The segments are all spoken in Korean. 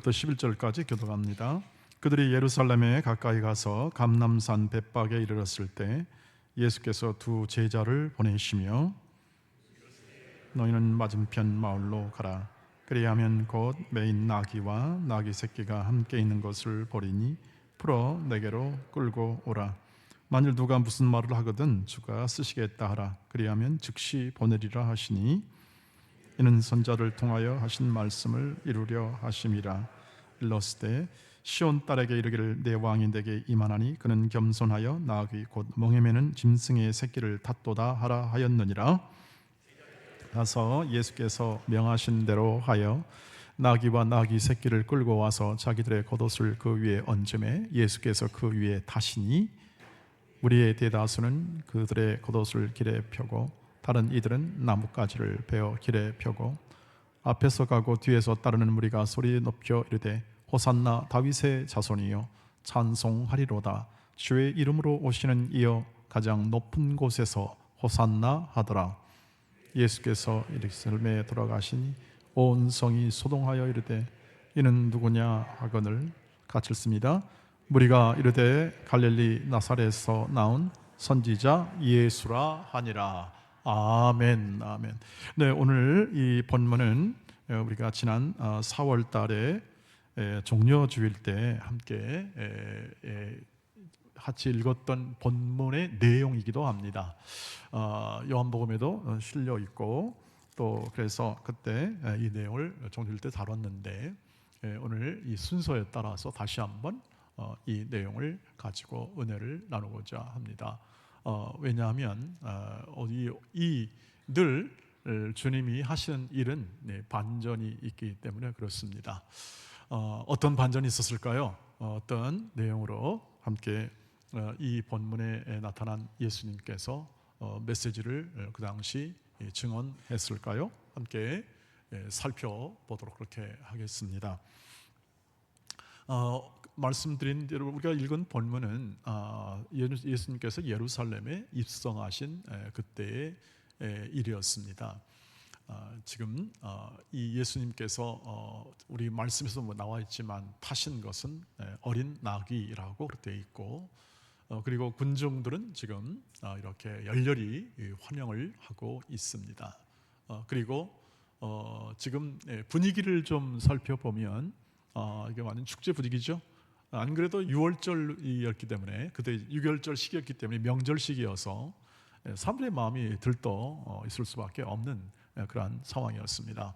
1절부터 11절까지 교독합니다. 그들이 예루살렘에 가까이 가서 감람산 벳박에 이르렀을 때 예수께서 두 제자를 보내시며 너희는 맞은편 마을로 가라. 그리하면 곧 매인 나귀와 나귀 새끼가 함께 있는 것을 보리니 풀어 내게로 끌고 오라. 만일 누가 무슨 말을 하거든 주가 쓰시겠다 하라. 그리하면 즉시 보내리라 하시니 이는 선자를 통하여 하신 말씀을 이루려 하심이라. 일렀을 시온 딸에게 이르기를 내 왕이 내게 임하나니 그는 겸손하여 나귀 곧 멍에 매는 짐승의 새끼를 탔도다 하라 하였느니라. 가서 예수께서 명하신 대로 하여 나귀와 나귀 새끼를 끌고 와서 자기들의 겉옷을 그 위에 얹음에 예수께서 그 위에 타시니 무리의 대다수는 그들의 겉옷을 길에 펴고 다른 이들은 나뭇가지를 베어 길에 펴고 앞에서 가고 뒤에서 따르는 무리가 소리 높여 이르되 호산나 다윗의 자손이여 찬송하리로다. 주의 이름으로 오시는 이여 가장 높은 곳에서 호산나 하더라. 예수께서 예루살렘에 돌아가시니 온 성이 소동하여 이르되 이는 누구냐 하거늘 같이 무리가 이르되 갈릴리 나사렛에서 나온 선지자 예수라 하니라. 아멘, 아멘. 네, 오늘 이 본문은 우리가 지난 4월 달에 종려주일 때 함께 같이 읽었던 본문의 내용이기도 합니다. 요한복음에도 실려 있고 또 그래서 그때 이 내용을 종려주일 때 다뤘는데 오늘 이 순서에 따라서 다시 한번 이 내용을 가지고 은혜를 나누고자 합니다. 왜냐하면 늘 주님이 하시는 일은 반전이 있기 때문에 그렇습니다. 어떤 반전이 있었을까요? 어떤 내용으로 함께 이 본문에 나타난 예수님께서 메시지를 그 당시 증언했을까요? 함께 살펴보도록 그렇게 하겠습니다. 말씀드린 대로 우리가 읽은 본문은 예수님께서 예루살렘에 입성하신 그때의 일이었습니다. 지금 이 예수님께서 우리 말씀에서 나와 있지만 타신 것은 어린 나귀라고 되어 있고 그리고 군중들은 지금 이렇게 열렬히 환영을 하고 있습니다. 그리고 지금 분위기를 좀 살펴보면 이게 완전 축제 분위기죠. 안 그래도 6월절이었기 때문에 그때 6월절 시기였기 때문에 명절 시기여서 사람들의 마음이 들떠 있을 수밖에 없는 그러한 상황이었습니다.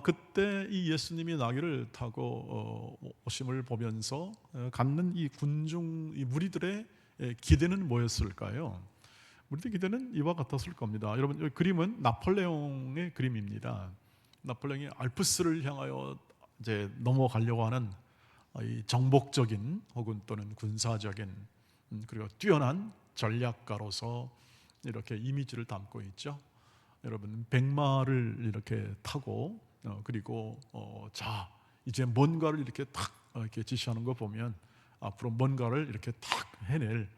그때 이 예수님이 나귀를 타고 오심을 보면서 갖는 이 군중, 이 무리들의 기대는 뭐였을까요? 무리들의 기대는 이와 같았을 겁니다. 여러분, 이 그림은 나폴레옹의 그림입니다. 나폴레옹이 알프스를 향하여 이제 넘어가려고 하는 이 정복적인 혹은 또는 군사적인 그리고 뛰어난 전략가로서 이렇게 이미지를 담고 있죠. 여러분 백마를 이렇게 타고 그리고 자 이제 뭔가를 이렇게 탁 이렇게 지시하는 거 보면 앞으로 뭔가를 이렇게 탁 해낼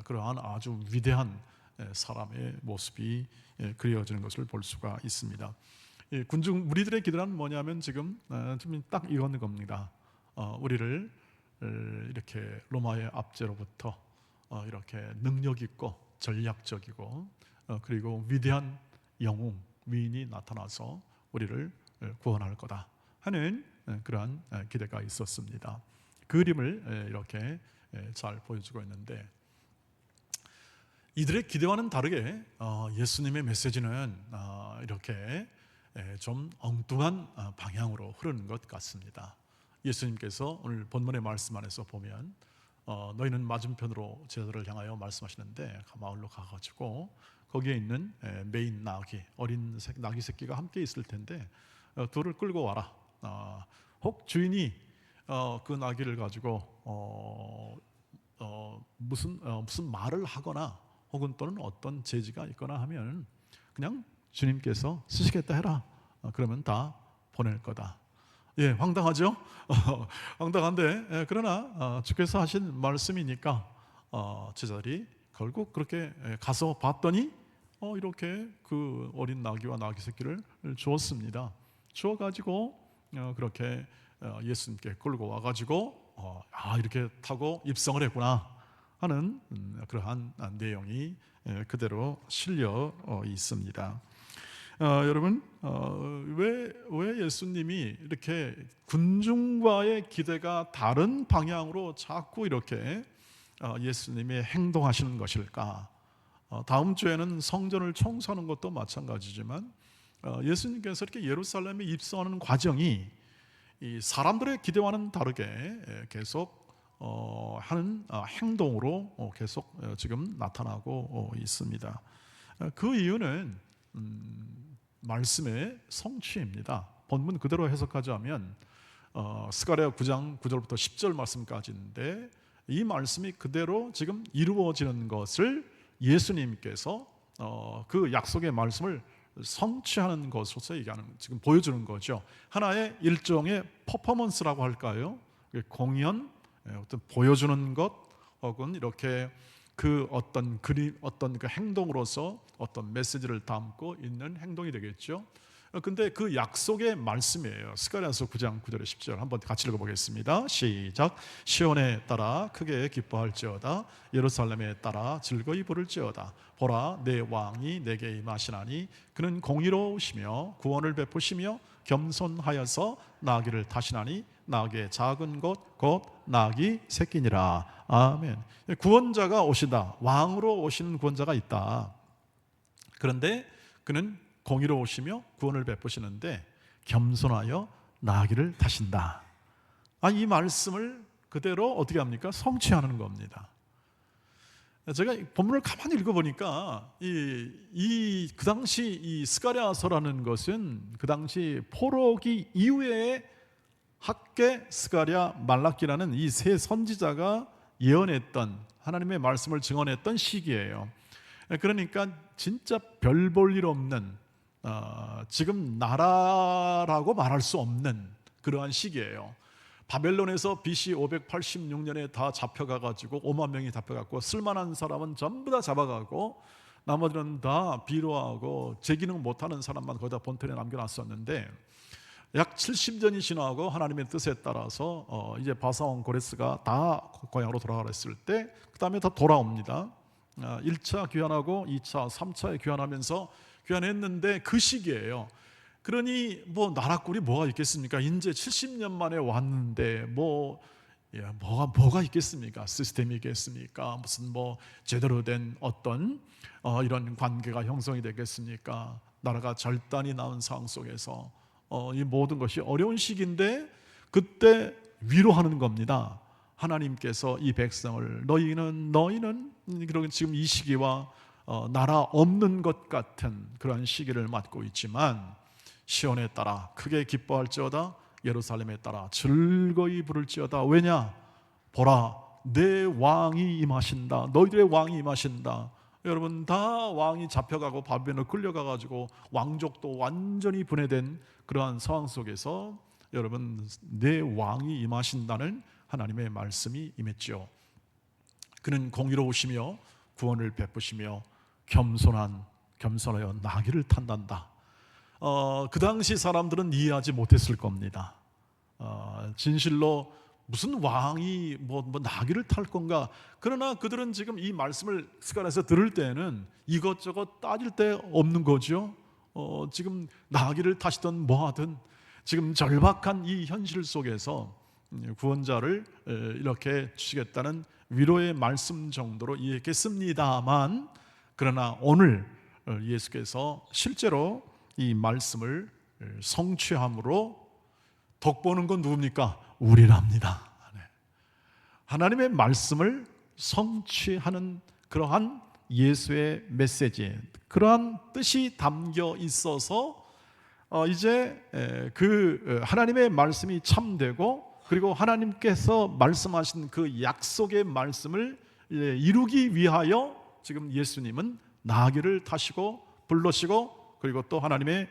그러한 아주 위대한 사람의 모습이 그려지는 것을 볼 수가 있습니다. 군중 무리들의 기도는 뭐냐면 지금 딱 이런 겁니다. 우리를 이렇게 로마의 압제로부터 이렇게 능력 있고 전략적이고 그리고 위대한 영웅 위인이 나타나서 우리를 구원할 거다 하는 그러한 기대가 있었습니다. 그림을 이렇게 잘 보여주고 있는데 이들의 기대와는 다르게 예수님의 메시지는 이렇게 좀 엉뚱한 방향으로 흐르는 것 같습니다. 예수님께서 오늘 본문의 말씀 안에서 보면 너희는 맞은편으로 제자들을 향하여 말씀하시는데 마을로 가가지고 거기에 있는 매인 나귀, 어린 나귀 새끼가 함께 있을 텐데 둘을 끌고 와라. 혹 주인이 그 나귀를 가지고 무슨 말을 하거나 혹은 또는 어떤 제지가 있거나 하면 그냥 주님께서 쓰시겠다 해라. 그러면 다 보낼 거다. 예, 황당하죠? 황당한데 그러나 주께서 하신 말씀이니까 제자들이 결국 그렇게 가서 봤더니 이렇게 그 어린 나귀와 나귀 새끼를 주었습니다. 주어가지고 그렇게 예수님께 끌고 와가지고 이렇게 타고 입성을 했구나 하는 그러한 내용이 그대로 실려 있습니다. 여러분, 왜 예수님이 이렇게 군중과의 기대가 다른 방향으로 자꾸 이렇게 예수님이 행동하시는 것일까? 다음 주에는 성전을 청소하는 것도 마찬가지지만 예수님께서 이렇게 예루살렘에 입성하는 과정이 이 사람들의 기대와는 다르게 계속 하는 행동으로 계속 지금 나타나고 있습니다. 그 이유는 말씀의 성취입니다. 본문 그대로 해석하자면 스가랴 9장 9절부터 10절 말씀까지인데 이 말씀이 그대로 지금 이루어지는 것을 예수님께서 그 약속의 말씀을 성취하는 것으로서 얘기하는, 지금 보여주는 거죠. 하나의 일종의 퍼포먼스라고 할까요? 공연, 어떤 보여주는 것, 혹은 이렇게 그 어떤 그림, 어떤 그 행동으로서 어떤 메시지를 담고 있는 행동이 되겠죠. 근데 그 약속의 말씀이에요. 스가랴서 9장 9절에 10절 한번 같이 읽어보겠습니다. 시작. 시온에 따라 크게 기뻐할지어다. 예루살렘에 따라 즐거이 부를지어다. 보라, 내 왕이 내게 임하시나니 그는 공의로우시며 구원을 베푸시며 겸손하여서 나귀를 타시나니 나귀의 작은 것 곧 나귀 새끼니라. 아멘. 구원자가 오시다. 왕으로 오시는 구원자가 있다. 그런데 그는 공의로우시며 구원을 베푸시는데 겸손하여 나귀를 타신다. 이 말씀을 그대로 어떻게 합니까? 성취하는 겁니다. 제가 본문을 가만히 읽어보니까 그 당시 이 스가랴서라는 것은 그 당시 포로기 이후에 학개, 스가랴, 말라기라는 이 세 선지자가 예언했던, 하나님의 말씀을 증언했던 시기예요. 그러니까 진짜 별 볼 일 없는, 지금 나라라고 말할 수 없는 그러한 시기예요. 바벨론에서 BC 586년에 다 잡혀가가지고 5만 명이 잡혀갔고, 쓸만한 사람은 전부 다 잡아가고 나머지는 다 비로하고 제기능 못하는 사람만 거기다 본토에 남겨놨었는데, 약 70년이 지나고 하나님의 뜻에 따라서 이제 바사왕 고레스가 다 고향으로 돌아가랬을 때 그 다음에 다 돌아옵니다. 1차 귀환하고 2차, 3차에 귀환하면서 귀환했는데 그 시기예요. 그러니 뭐 나라꼴이 뭐가 있겠습니까? 이제 70년 만에 왔는데 뭐가 있겠습니까? 시스템이 있겠습니까? 무슨 제대로 된 어떤 이런 관계가 형성이 되겠습니까? 나라가 절단이 나온 상황 속에서 이 모든 것이 어려운 시기인데 그때 위로하는 겁니다. 하나님께서 이 백성을 너희는 그러고 지금 이 시기와 나라 없는 것 같은 그러한 시기를 맞고 있지만 시온에 따라 크게 기뻐할지어다. 예루살렘에 따라 즐거이 부를지어다. 왜냐? 보라, 내 왕이 임하신다. 너희들의 왕이 임하신다. 여러분, 다 왕이 잡혀가고 바벨론으로 끌려가가지고 왕족도 완전히 분해된 그러한 상황 속에서 여러분, 내 왕이 임하신다는 하나님의 말씀이 임했죠. 그는 공의로우시며 구원을 베푸시며 겸손하여 나귀를 탄단다. 그 당시 사람들은 이해하지 못했을 겁니다. 진실로 무슨 왕이 나귀를 탈 건가? 그러나 그들은 지금 이 말씀을 스가랴에서 들을 때는 이것저것 따질 데 없는 거죠. 지금 나귀를 타시든 뭐하든 지금 절박한 이 현실 속에서 구원자를 이렇게 주시겠다는 위로의 말씀 정도로 이해했겠습니다만, 그러나 오늘 예수께서 실제로 이 말씀을 성취함으로 덕보는 건 누굽니까? 우리랍니다. 하나님의 말씀을 성취하는 그러한 예수의 메시지, 그러한 뜻이 담겨 있어서 이제 그 하나님의 말씀이 참되고, 그리고 하나님께서 말씀하신 그 약속의 말씀을 이루기 위하여 지금 예수님은 나귀를 타시고 불러시고, 그리고 또 하나님의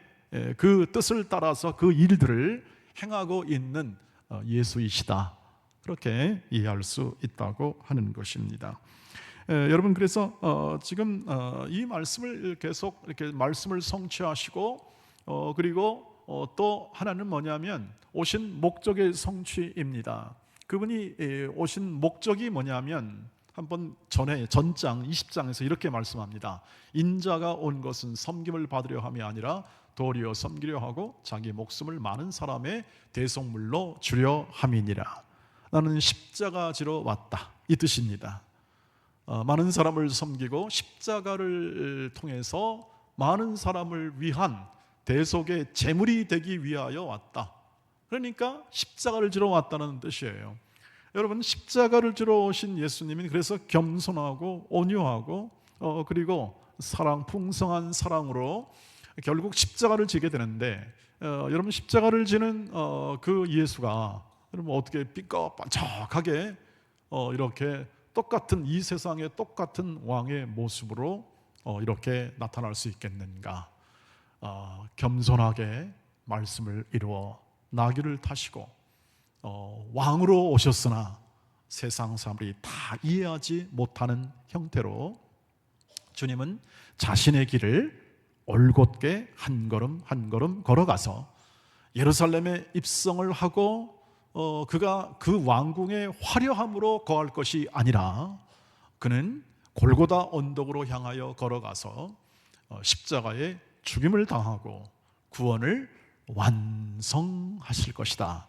그 뜻을 따라서 그 일들을 행하고 있는 예수이시다, 그렇게 이해할 수 있다고 하는 것입니다. 여러분, 그래서 지금 이 말씀을 계속 이렇게 말씀을 성취하시고 그리고 또 하나는 뭐냐면 오신 목적의 성취입니다. 그분이 오신 목적이 뭐냐면 한번 전에 전장 20장에서 이렇게 말씀합니다. 인자가 온 것은 섬김을 받으려 함이 아니라 도리어 섬기려 하고 자기 목숨을 많은 사람의 대속물로 주려 함이니라. 나는 십자가 지러 왔다, 이 뜻입니다. 많은 사람을 섬기고 십자가를 통해서 많은 사람을 위한 대속의 제물이 되기 위하여 왔다. 그러니까 십자가를 지러 왔다는 뜻이에요. 여러분, 십자가를 지러 오신 예수님은 그래서 겸손하고 온유하고 그리고 풍성한 사랑으로 결국 십자가를 지게 되는데, 여러분, 십자가를 지는 그 예수가 여러분 어떻게 삐까뻔쩍하게 이렇게 똑같은 이 세상의 똑같은 왕의 모습으로 이렇게 나타날 수 있겠는가? 겸손하게 말씀을 이루어 나귀를 타시고 왕으로 오셨으나 세상 사람들이 다 이해하지 못하는 형태로 주님은 자신의 길을 올곧게 한 걸음 한 걸음 걸어가서 예루살렘에 입성을 하고 그가 그 왕궁의 화려함으로 거할 것이 아니라 그는 골고다 언덕으로 향하여 걸어가서 십자가에 죽임을 당하고 구원을 완성하실 것이다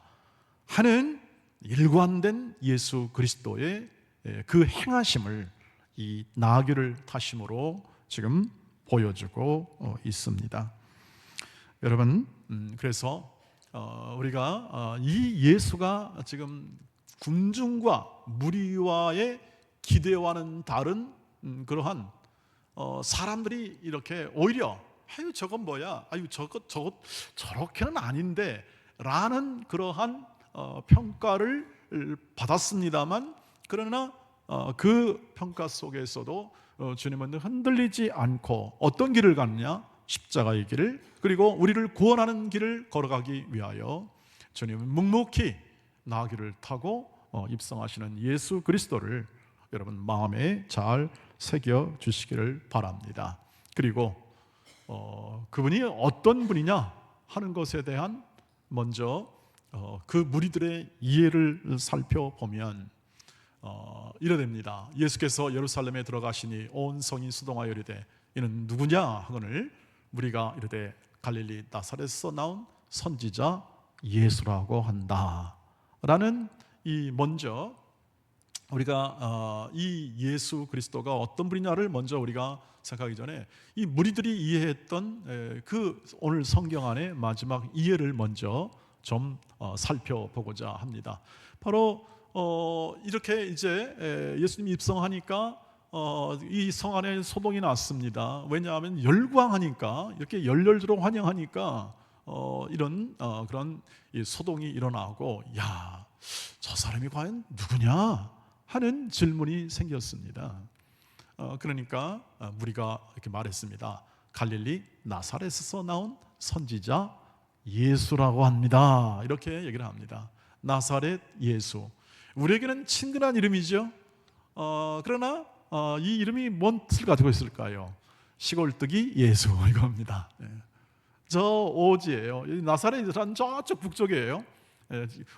하는 일관된 예수 그리스도의 그 행하심을 이 나귀를 타심으로 지금 보여주고 있습니다. 여러분, 그래서 우리가 이 예수가 지금 군중과 무리와의 기대와는 다른 그러한 사람들이 이렇게 오히려 아유 저건 뭐야, 아유 저렇게는 아닌데 라는 그러한 평가를 받았습니다만, 그러나 그 평가 속에서도 주님은 흔들리지 않고 어떤 길을 갔느냐? 십자가의 길을, 그리고 우리를 구원하는 길을 걸어가기 위하여 주님은 묵묵히 나귀를 타고 입성하시는 예수 그리스도를 여러분 마음에 잘 새겨 주시기를 바랍니다. 그리고 그분이 어떤 분이냐 하는 것에 대한 먼저 그 무리들의 이해를 살펴보면 이러됩니다. 예수께서 예루살렘에 들어가시니 온 성이 수동하여 이르되 이는 누구냐 하거늘 무리가 이르되 갈릴리 나사렛에서 나온 선지자 예수라고 한다 라는 이 먼저 우리가 이 예수 그리스도가 어떤 분이냐를 먼저 우리가 생각하기 전에 이 무리들이 이해했던 그 오늘 성경 안의 마지막 이해를 먼저 좀 살펴보고자 합니다. 바로 이렇게 이제 예수님이 입성하니까 이 성 안에 소동이 났습니다. 왜냐하면 열광하니까, 이렇게 열렬주로 환영하니까 이런 그런 소동이 일어나고, 야, 저 사람이 과연 누구냐 하는 질문이 생겼습니다. 그러니까 무리가 이렇게 말했습니다. 갈릴리 나사렛에서 나온 선지자 예수라고 합니다. 이렇게 얘기를 합니다. 나사렛 예수, 우리에게는 친근한 이름이죠. 그러나 이 이름이 뭔 뜻을 가지고 있을까요? 시골뜨기 예수 이겁니다. 저 오지예요. 나사렛이란 저쪽 북쪽이에요.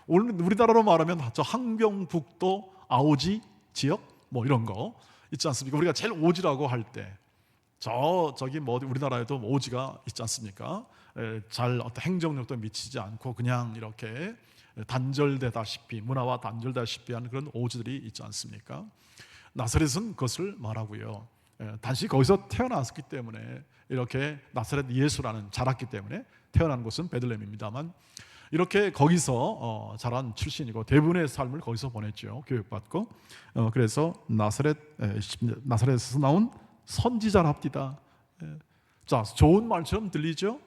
오늘 우리나라로 말하면 저 항병북도 아오지 지역 뭐 이런 거 있지 않습니까? 우리가 제일 오지라고 할 때 저기 뭐 우리나라에도 오지가 있지 않습니까? 잘 어떤 행정력도 미치지 않고 그냥 이렇게 단절되다시피, 문화와 단절되다시피 하는 그런 오지들이 있지 않습니까? 나사렛은 그것을 말하고요. 단지 거기서 태어났기 때문에, 이렇게 나사렛 예수라는 자랐기 때문에, 태어난 곳은 베들레헴입니다만 이렇게 거기서 자란 출신이고 대부분의 삶을 거기서 보냈죠. 교육받고. 그래서 나사렛에서 나온 선지자랍디다. 자, 좋은 말처럼 들리죠?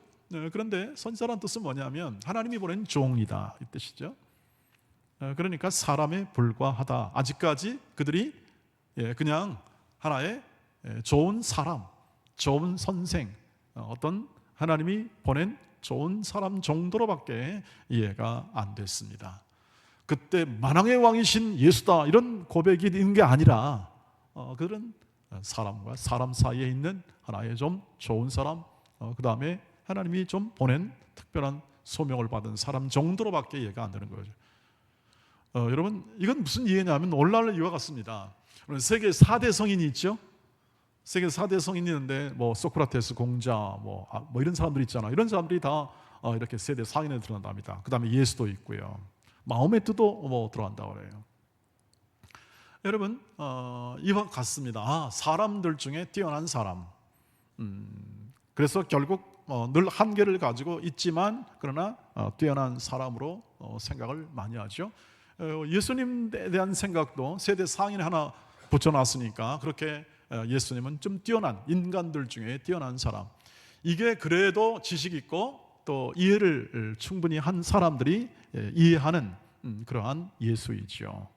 그런데 선지자란 뜻은 뭐냐면 하나님이 보낸 종이다 이 뜻이죠. 그러니까 사람에 불과하다. 아직까지 그들이 그냥 하나의 좋은 사람, 좋은 선생, 어떤 하나님이 보낸 좋은 사람 정도로밖에 이해가 안 됐습니다. 그때 만왕의 왕이신 예수다 이런 고백이 있는 게 아니라 그들은 사람과 사람 사이에 있는 하나의 좀 좋은 사람, 그 다음에 하나님이 좀 보낸 특별한 소명을 받은 사람 정도로밖에 이해가 안 되는 거죠. 여러분, 이건 무슨 이해냐면 오늘날 이와 같습니다. 세계 4대 성인이 있죠. 세계 4대 성인이 있는데 뭐 소크라테스, 공자, 뭐 이런 사람들이 있잖아. 이런 사람들이 다 이렇게 세대 상인에 들어간답니다. 그 다음에 예수도 있고요. 마호메트도 뭐 들어간다고 그래요. 여러분, 이와 같습니다. 사람들 중에 뛰어난 사람. 그래서 결국 늘 한계를 가지고 있지만 그러나 뛰어난 사람으로 생각을 많이 하죠. 예수님에 대한 생각도 세대 상인에 하나 붙여놨으니까 그렇게 예수님은 좀 뛰어난 인간들 중에 뛰어난 사람. 이게 그래도 지식 있고 또 이해를 충분히 한 사람들이 이해하는 그러한 예수이죠.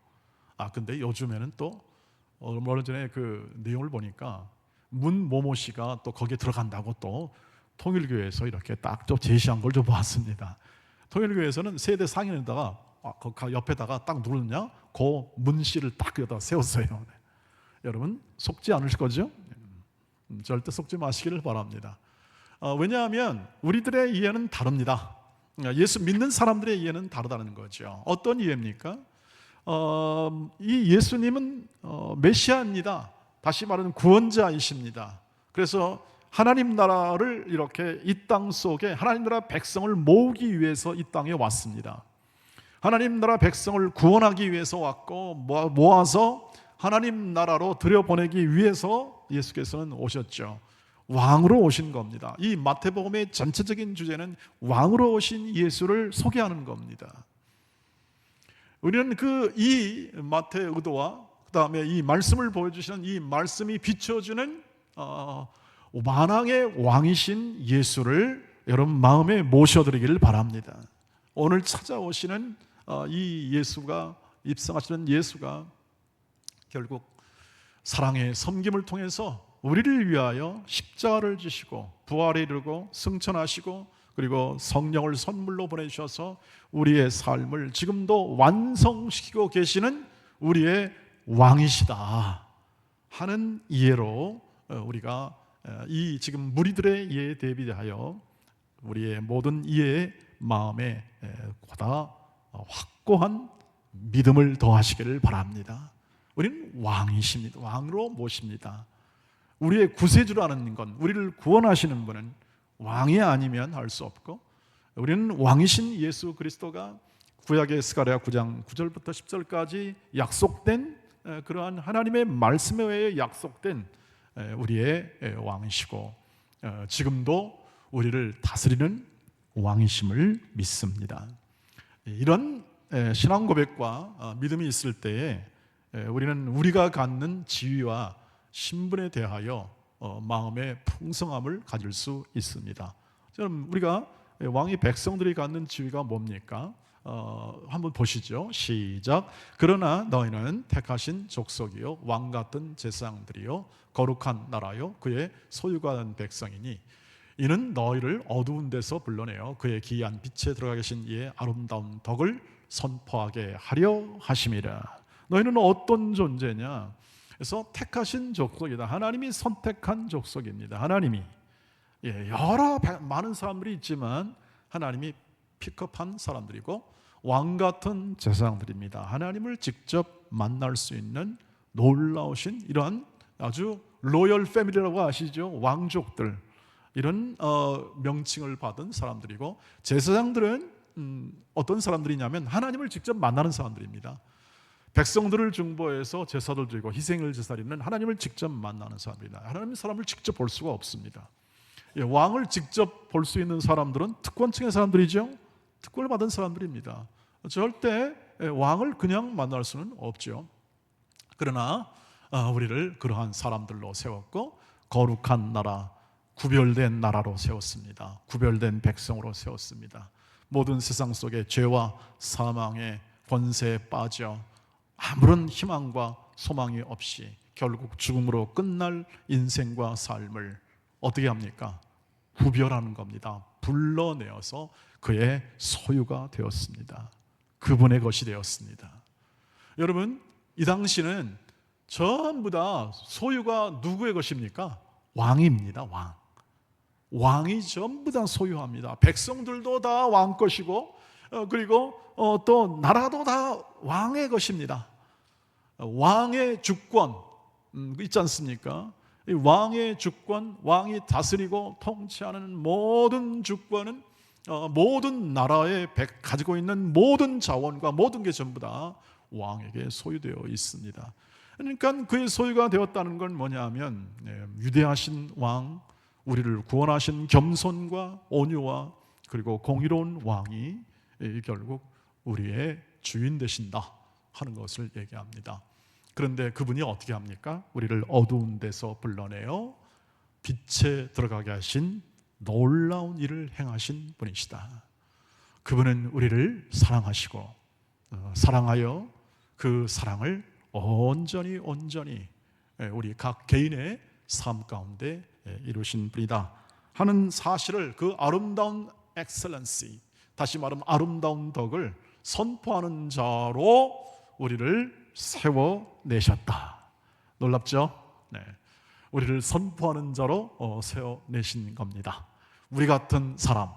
근데 요즘에는 또 얼마 전에 그 내용을 보니까 문모모 씨가 또 거기에 들어간다고 또 통일교회에서 이렇게 딱 좀 제시한 걸 좀 봤습니다. 통일교회에서는 세대 상인에다가 그 옆에다가 딱 누르냐? 그 문 씨를 딱 여기다 세웠어요. 여러분 속지 않으실 거죠? 절대 속지 마시기를 바랍니다. 왜냐하면 우리들의 이해는 다릅니다. 예수 믿는 사람들의 이해는 다르다는 거죠. 어떤 이해입니까? 이 예수님은 메시아입니다. 다시 말하는 구원자이십니다. 그래서 하나님 나라를 이렇게 이 땅 속에 하나님 나라 백성을 모으기 위해서 이 땅에 왔습니다. 하나님 나라 백성을 구원하기 위해서 왔고 모아서 하나님 나라로 들여보내기 위해서 예수께서는 오셨죠. 왕으로 오신 겁니다. 이 마태복음의 전체적인 주제는 왕으로 오신 예수를 소개하는 겁니다. 우리는 이 마태의 의도와 그 다음에 이 말씀을 보여주시는 이 말씀이 비춰주는 만왕의 왕이신 예수를 여러분 마음에 모셔드리기를 바랍니다. 오늘 찾아오시는 이 예수가, 입성하시는 예수가 결국 사랑의 섬김을 통해서 우리를 위하여 십자가를 지시고 부활에 이르고 승천하시고 그리고 성령을 선물로 보내주셔서 우리의 삶을 지금도 완성시키고 계시는 우리의 왕이시다 하는 이해로 우리가 이 지금 무리들의 이해에 대비하여 우리의 모든 이해의 마음에 보다 확고한 믿음을 더하시기를 바랍니다. 우리는 왕이십니다. 왕으로 모십니다. 우리의 구세주라는 건, 우리를 구원하시는 분은 왕이 아니면 할 수 없고, 우리는 왕이신 예수 그리스도가 구약의 스가랴 9장 9절부터 10절까지 약속된 그러한 하나님의 말씀에 의해 약속된 우리의 왕이시고 지금도 우리를 다스리는 왕이심을 믿습니다. 이런 신앙 고백과 믿음이 있을 때에 우리는 우리가 갖는 지위와 신분에 대하여 마음의 풍성함을 가질 수 있습니다. 그럼 우리가 왕이 백성들이 갖는 지위가 뭡니까? 한번 보시죠. 시작. 그러나 너희는 택하신 족속이요 왕 같은 제사장들이요 거룩한 나라요 그의 소유가 된 백성이니 이는 너희를 어두운 데서 불러내어 그의 기이한 빛에 들어가 계신 이의 아름다운 덕을 선포하게 하려 하심이라. 너희는 어떤 존재냐? 그래서 택하신 족속이다. 하나님이 선택한 족속입니다. 하나님이 여러 많은 사람들이 있지만 하나님이 픽업한 사람들이고 왕 같은 제사장들입니다. 하나님을 직접 만날 수 있는 놀라우신 이러한 아주 로열 패밀리라고 아시죠? 왕족들 이런 명칭을 받은 사람들이고 제사장들은 어떤 사람들이냐면 하나님을 직접 만나는 사람들입니다. 백성들을 중보해서 제사를 드리고 희생을 제사리는 하나님을 직접 만나는 사람입니다. 하나님 사람을 직접 볼 수가 없습니다. 왕을 직접 볼 수 있는 사람들은 특권층의 사람들이죠. 특권을 받은 사람들입니다. 절대 왕을 그냥 만날 수는 없죠. 그러나 우리를 그러한 사람들로 세웠고 거룩한 나라, 구별된 나라로 세웠습니다. 구별된 백성으로 세웠습니다. 모든 세상 속에 죄와 사망의 권세에 빠져 아무런 희망과 소망이 없이 결국 죽음으로 끝날 인생과 삶을 어떻게 합니까? 구별하는 겁니다. 불러내어서 그의 소유가 되었습니다. 그분의 것이 되었습니다. 여러분, 이 당시는 전부 다 소유가 누구의 것입니까? 왕입니다. 왕. 왕이 전부 다 소유합니다. 백성들도 다 왕 것이고, 그리고 또 나라도 다 왕의 것입니다. 왕의 주권 있지 않습니까? 이 왕의 주권, 왕이 다스리고 통치하는 모든 주권은 모든 나라에 가지고 있는 모든 자원과 모든 게 전부 다 왕에게 소유되어 있습니다. 그러니까 그의 소유가 되었다는 건 뭐냐면 위대하신 왕, 우리를 구원하신 겸손과 온유와 그리고 공의로운 왕이 결국 우리의 주인 되신다 하는 것을 얘기합니다. 그런데 그분이 어떻게 합니까? 우리를 어두운 데서 불러내어 빛에 들어가게 하신 놀라운 일을 행하신 분이시다. 그분은 우리를 사랑하시고 사랑하여 그 사랑을 온전히 우리 각 개인의 삶 가운데 이루신 분이다 하는 사실을, 그 아름다운 엑셀런시, 다시 말하면 아름다운 덕을 선포하는 자로 우리를 세워내셨다. 놀랍죠? 네. 우리를 선포하는 자로 세워내신 겁니다. 우리 같은 사람,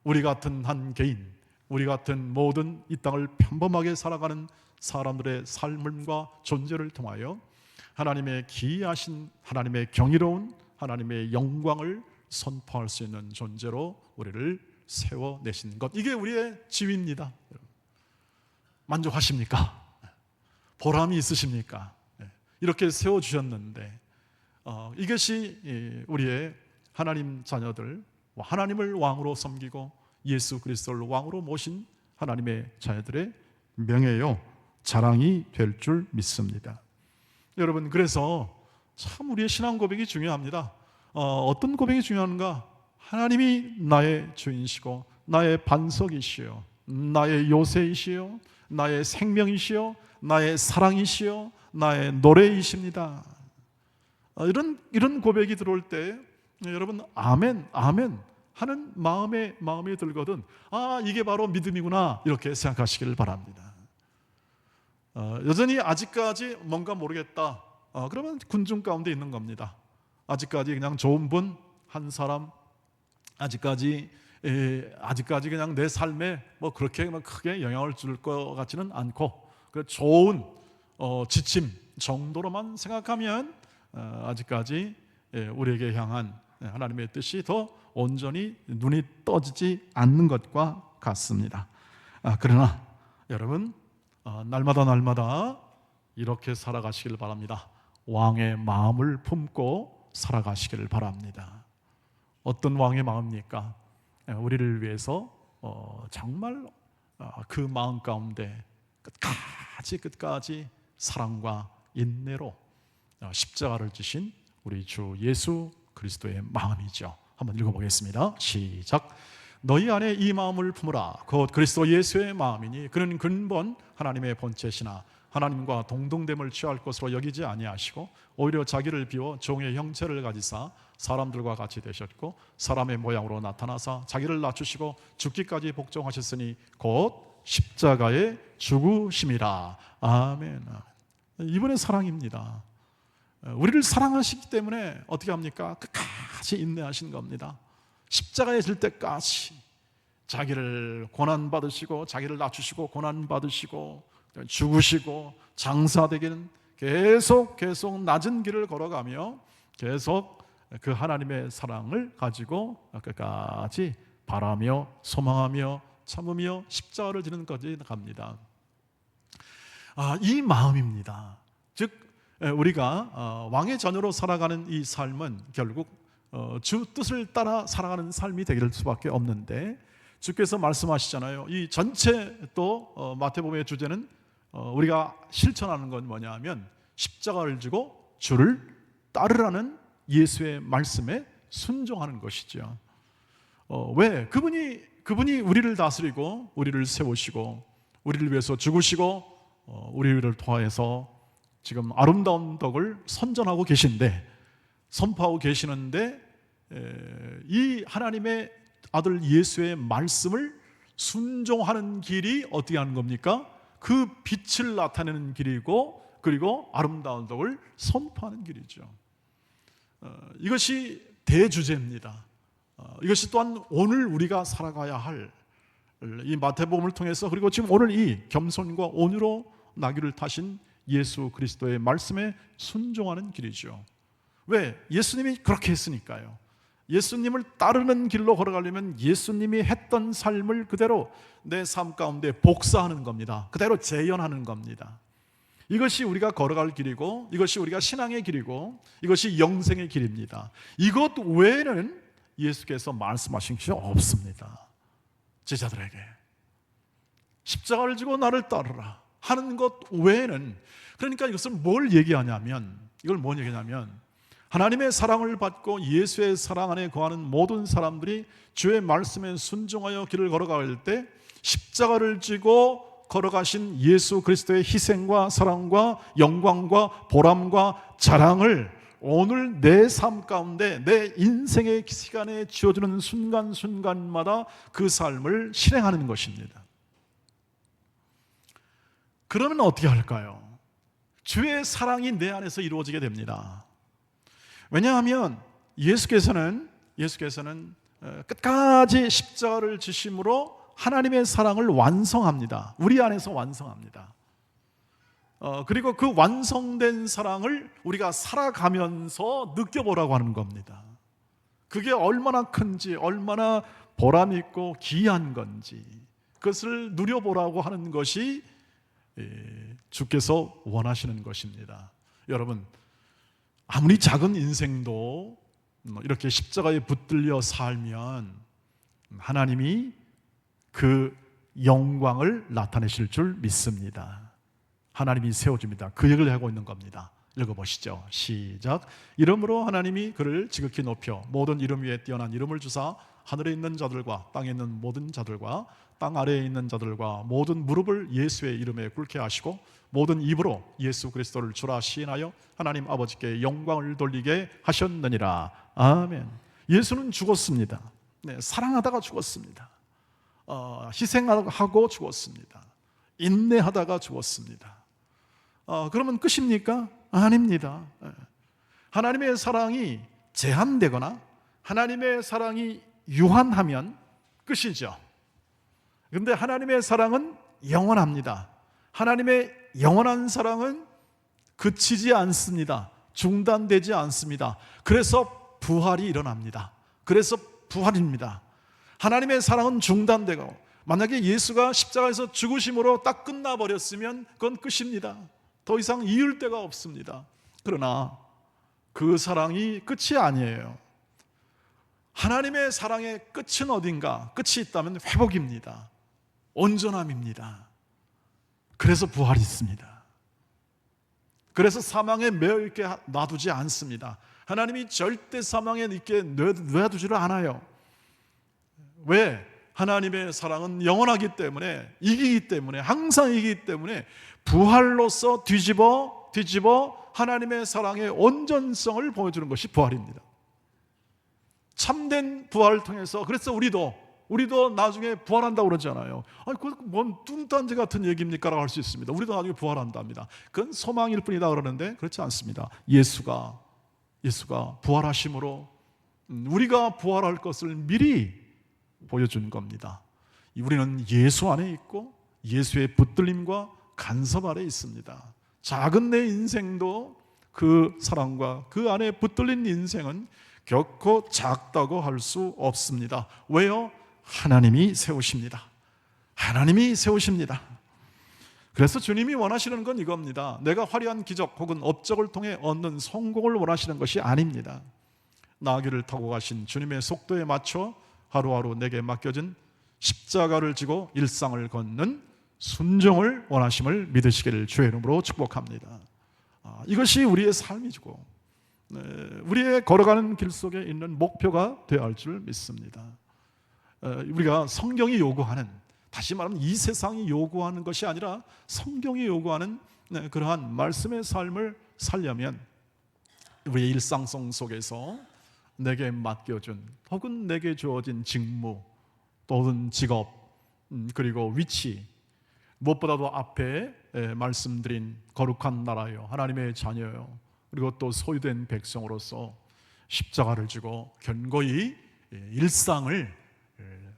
우리 같은 한 개인, 우리 같은 모든 이 땅을 평범하게 살아가는 사람들의 삶과 존재를 통하여 하나님의 기이하신, 하나님의 경이로운, 하나님의 영광을 선포할 수 있는 존재로 우리를 세워내신 것, 이게 우리의 지위입니다. 만족하십니까? 보람이 있으십니까? 이렇게 세워주셨는데 이것이 우리의 하나님 자녀들, 하나님을 왕으로 섬기고 예수 그리스도를 왕으로 모신 하나님의 자녀들의 명예요, 자랑이 될 줄 믿습니다. 여러분, 그래서 참 우리의 신앙 고백이 중요합니다. 어떤 고백이 중요한가? 하나님이 나의 주인이시고 나의 반석이시요, 나의 요새이시요, 나의 생명이시요, 나의 사랑이시요, 나의 노래이십니다. 이런 고백이 들어올 때 여러분 아멘 하는 마음에 들거든, 이게 바로 믿음이구나, 이렇게 생각하시길 바랍니다. 여전히 아직까지 뭔가 모르겠다, 그러면 군중 가운데 있는 겁니다. 아직까지 그냥 좋은 분 한 사람, 아직까지 그냥 내 삶에 뭐 그렇게 크게 영향을 줄 것 같지는 않고, 그 좋은 지침 정도로만 생각하면 아직까지 우리에게 향한 하나님의 뜻이 더 온전히 눈이 떠지지 않는 것과 같습니다. 그러나 여러분, 날마다 이렇게 살아가시길 바랍니다. 왕의 마음을 품고 살아가시길 바랍니다. 어떤 왕의 마음입니까? 우리를 위해서 정말 그 마음 가운데 끝까지 사랑과 인내로 십자가를 지신 우리 주 예수 그리스도의 마음이죠. 한번 읽어보겠습니다. 시작. 너희 안에 이 마음을 품으라. 곧 그리스도 예수의 마음이니 그는 근본 하나님의 본체시나 하나님과 동등됨을 취할 것으로 여기지 아니하시고 오히려 자기를 비워 종의 형체를 가지사 사람들과 같이 되셨고 사람의 모양으로 나타나사 자기를 낮추시고 죽기까지 복종하셨으니 곧 십자가의 죽으심이라. 아멘. 이분의 사랑입니다. 우리를 사랑하시기 때문에 어떻게 합니까? 끝까지 인내하신 겁니다. 십자가에 질 때까지 자기를 고난받으시고 자기를 낮추시고 고난받으시고 죽으시고 장사되기는 계속 낮은 길을 걸어가며 계속 그 하나님의 사랑을 가지고 끝까지 바라며 소망하며 참으며 십자가를 지는 것까지 갑니다. 이 마음입니다. 즉 우리가 왕의 자녀로 살아가는 이 삶은 결국 주 뜻을 따라 살아가는 삶이 되길 수밖에 없는데, 주께서 말씀하시잖아요. 이 전체 또 마태복음의 주제는 우리가 실천하는 건 뭐냐 하면 십자가를 지고 주를 따르라는 예수의 말씀에 순종하는 것이죠. 왜? 그분이 우리를 다스리고 우리를 세우시고 우리를 위해서 죽으시고 우리를 통하여서 지금 아름다운 덕을 선전하고 계신데, 선포하고 계시는데, 이 하나님의 아들 예수의 말씀을 순종하는 길이 어떻게 하는 겁니까? 그 빛을 나타내는 길이고, 그리고 아름다운 덕을 선포하는 길이죠. 이것이 대주제입니다. 이것이 또한 오늘 우리가 살아가야 할 이 마태복음을 통해서, 그리고 지금 오늘 이 겸손과 온유로 나귀를 타신 예수 그리스도의 말씀에 순종하는 길이죠. 왜? 예수님이 그렇게 했으니까요. 예수님을 따르는 길로 걸어가려면 예수님이 했던 삶을 그대로 내 삶 가운데 복사하는 겁니다. 그대로 재현하는 겁니다. 이것이 우리가 걸어갈 길이고, 이것이 우리가 신앙의 길이고, 이것이 영생의 길입니다. 이것 외에는 예수께서 말씀하신 것이 없습니다. 제자들에게 십자가를 지고 나를 따르라 하는 것 외에는, 그러니까 이것을 뭘 얘기하냐면, 이걸 뭘 얘기하냐면, 하나님의 사랑을 받고 예수의 사랑 안에 거하는 모든 사람들이 주의 말씀에 순종하여 길을 걸어갈 때 십자가를 지고 걸어가신 예수 그리스도의 희생과 사랑과 영광과 보람과 자랑을 오늘 내 삶 가운데, 내 인생의 시간에 주어지는 순간순간마다 그 삶을 실행하는 것입니다. 그러면 어떻게 할까요? 주의 사랑이 내 안에서 이루어지게 됩니다. 왜냐하면 예수께서는 끝까지 십자가를 지심으로 하나님의 사랑을 완성합니다. 우리 안에서 완성합니다. 그리고 그 완성된 사랑을 우리가 살아가면서 느껴보라고 하는 겁니다. 그게 얼마나 큰지, 얼마나 보람 있고 귀한 건지 그것을 누려보라고 하는 것이 주께서 원하시는 것입니다. 여러분, 아무리 작은 인생도 이렇게 십자가에 붙들려 살면 하나님이 그 영광을 나타내실 줄 믿습니다. 하나님이 세워줍니다. 그 얘기를 하고 있는 겁니다. 읽어보시죠. 시작. 이름으로 하나님이 그를 지극히 높여 모든 이름 위에 뛰어난 이름을 주사 하늘에 있는 자들과 땅에 있는 모든 자들과 땅 아래에 있는 자들과 모든 무릎을 예수의 이름에 꿇게 하시고 모든 입으로 예수 그리스도를 주라 시인하여 하나님 아버지께 영광을 돌리게 하셨느니라. 아멘. 예수는 죽었습니다. 네, 사랑하다가 죽었습니다. 희생하고 죽었습니다. 인내하다가 죽었습니다. 그러면 끝입니까? 아닙니다. 하나님의 사랑이 제한되거나 하나님의 사랑이 유한하면 끝이죠. 그런데 하나님의 사랑은 영원합니다. 하나님의 영원한 사랑은 그치지 않습니다. 중단되지 않습니다. 그래서 부활이 일어납니다. 그래서 부활입니다. 하나님의 사랑은 중단되고, 만약에 예수가 십자가에서 죽으심으로 딱 끝나버렸으면 그건 끝입니다. 더 이상 이을 데가 없습니다. 그러나 그 사랑이 끝이 아니에요. 하나님의 사랑의 끝은 어딘가? 끝이 있다면 회복입니다. 온전함입니다. 그래서 부활이 있습니다. 그래서 사망에 매여 있게 놔두지 않습니다. 하나님이 절대 사망에 있게 놔두지를 않아요. 왜? 하나님의 사랑은 영원하기 때문에, 이기기 때문에, 항상 이기기 때문에 부활로서 뒤집어 하나님의 사랑의 온전성을 보여주는 것이 부활입니다. 참된 부활을 통해서, 그래서 우리도 나중에 부활한다고 그러잖아요. 아니, 그건 뭔 뚱딴지 같은 얘기입니까? 라고 할 수 있습니다. 우리도 나중에 부활한답니다. 그건 소망일 뿐이다 그러는데 그렇지 않습니다. 예수가 부활하심으로 우리가 부활할 것을 미리 보여준 겁니다. 우리는 예수 안에 있고 예수의 붙들림과 간섭 아래 있습니다. 작은 내 인생도 그 사랑과 그 안에 붙들린 인생은 결코 작다고 할 수 없습니다. 왜요? 하나님이 세우십니다. 하나님이 세우십니다. 그래서 주님이 원하시는 건 이겁니다. 내가 화려한 기적 혹은 업적을 통해 얻는 성공을 원하시는 것이 아닙니다. 나귀를 타고 가신 주님의 속도에 맞춰 하루하루 내게 맡겨진 십자가를 지고 일상을 걷는 순종을 원하심을 믿으시기를 주의 이름으로 축복합니다. 이것이 우리의 삶이고 우리의 걸어가는 길 속에 있는 목표가 되어야 할 줄 믿습니다. 우리가 성경이 요구하는, 다시 말하면 이 세상이 요구하는 것이 아니라 성경이 요구하는 그러한 말씀의 삶을 살려면 우리의 일상성 속에서 내게 맡겨준 혹은 내게 주어진 직무 또는 직업 그리고 위치, 무엇보다도 앞에 말씀드린 거룩한 나라요, 하나님의 자녀요, 그리고 또 소유된 백성으로서 십자가를 지고 견고히 일상을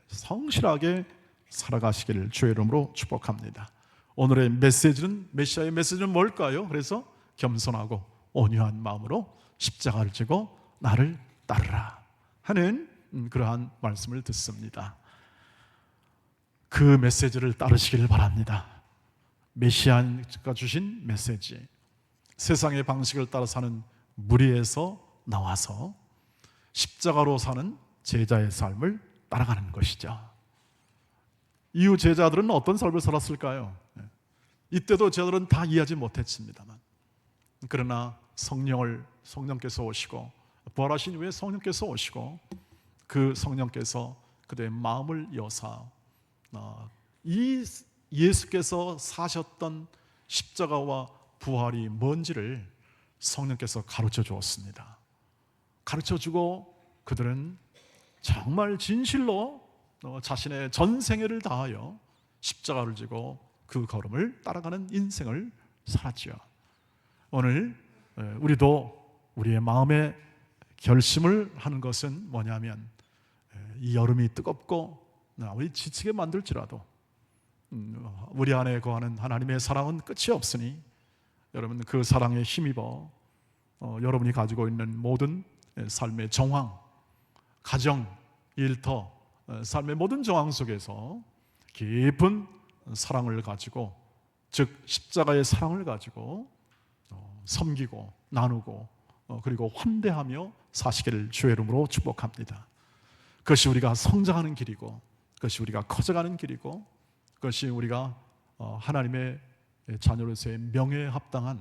성실하게 살아가시기를 주의 이름으로 축복합니다. 오늘의 메시지는, 메시아의 메시지는 뭘까요? 그래서 겸손하고 온유한 마음으로 십자가를 지고 나를 따르라 하는 그러한 말씀을 듣습니다. 그 메시지를 따르시기를 바랍니다. 메시아가 주신 메시지, 세상의 방식을 따라 사는 무리에서 나와서 십자가로 사는 제자의 삶을 따라가는 것이죠. 이후 제자들은 어떤 삶을 살았을까요? 이때도 제자들은 다 이해하지 못했습니다만, 그러나 성령께서 오시고, 부활하신 후에 성령께서 오시고, 그 성령께서 그들의 마음을 여사 이 예수께서 사셨던 십자가와 부활이 뭔지를 성령께서 가르쳐 주었습니다. 가르쳐 주고 그들은 정말 진실로 자신의 전 생애를 다하여 십자가를 지고 그 걸음을 따라가는 인생을 살았죠. 오늘 우리도 우리의 마음에 결심을 하는 것은 뭐냐면, 이 여름이 뜨겁고 우리 지치게 만들지라도 우리 안에 거하는 하나님의 사랑은 끝이 없으니 여러분 그 사랑에 힘입어 여러분이 가지고 있는 모든 삶의 정황, 가정, 일터, 삶의 모든 정황 속에서 깊은 사랑을 가지고, 즉 십자가의 사랑을 가지고 섬기고 나누고 그리고 환대하며 사시기를 주의 이름으로 축복합니다. 그것이 우리가 성장하는 길이고, 그것이 우리가 커져가는 길이고, 그것이 우리가 하나님의 자녀로서의 명예에 합당한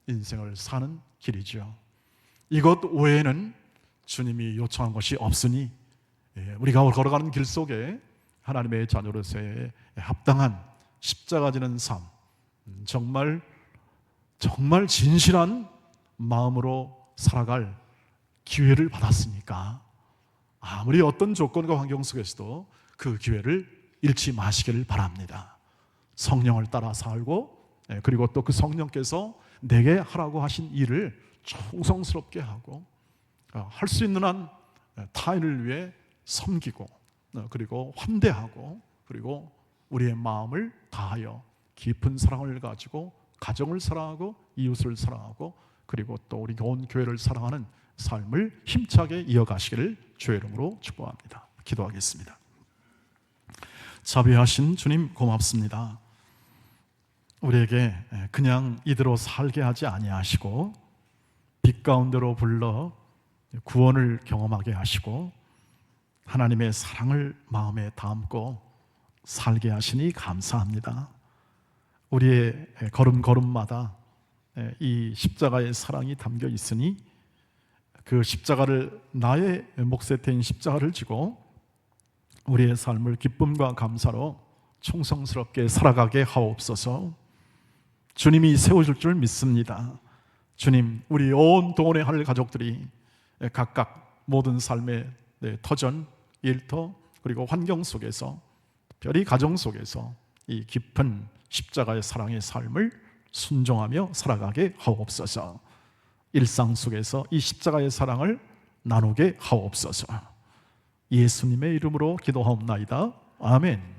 인생을 사는 길이죠. 이것 외에는 주님이 요청한 것이 없으니 우리가 걸어가는 길 속에 하나님의 자녀로서의 합당한 십자가 지는 삶, 정말 진실한 마음으로 살아갈 기회를 받았으니까 아무리 어떤 조건과 환경 속에서도 그 기회를 잃지 마시기를 바랍니다. 성령을 따라 살고, 그리고 또 그 성령께서 내게 하라고 하신 일을 충성스럽게 하고, 할 수 있는 한 타인을 위해 섬기고, 그리고 환대하고, 그리고 우리의 마음을 다하여 깊은 사랑을 가지고 가정을 사랑하고 이웃을 사랑하고, 그리고 또 우리 온 교회를 사랑하는 삶을 힘차게 이어가시기를 주의 이름으로 축복합니다. 기도하겠습니다. 자비하신 주님 고맙습니다. 우리에게 그냥 이대로 살게 하지 아니하시고 빛 가운데로 불러 구원을 경험하게 하시고 하나님의 사랑을 마음에 담고 살게 하시니 감사합니다. 우리의 걸음걸음마다 이 십자가의 사랑이 담겨 있으니 그 십자가를, 나의 몫에 태인 십자가를 지고 우리의 삶을 기쁨과 감사로 충성스럽게 살아가게 하옵소서. 주님이 세워줄 줄 믿습니다. 주님, 우리 온 동원의 하늘 가족들이 각각 모든 삶의 터전, 일터, 그리고 환경 속에서, 특별히 가정 속에서 이 깊은 십자가의 사랑의 삶을 순종하며 살아가게 하옵소서. 일상 속에서 이 십자가의 사랑을 나누게 하옵소서. 예수님의 이름으로 기도하옵나이다. 아멘.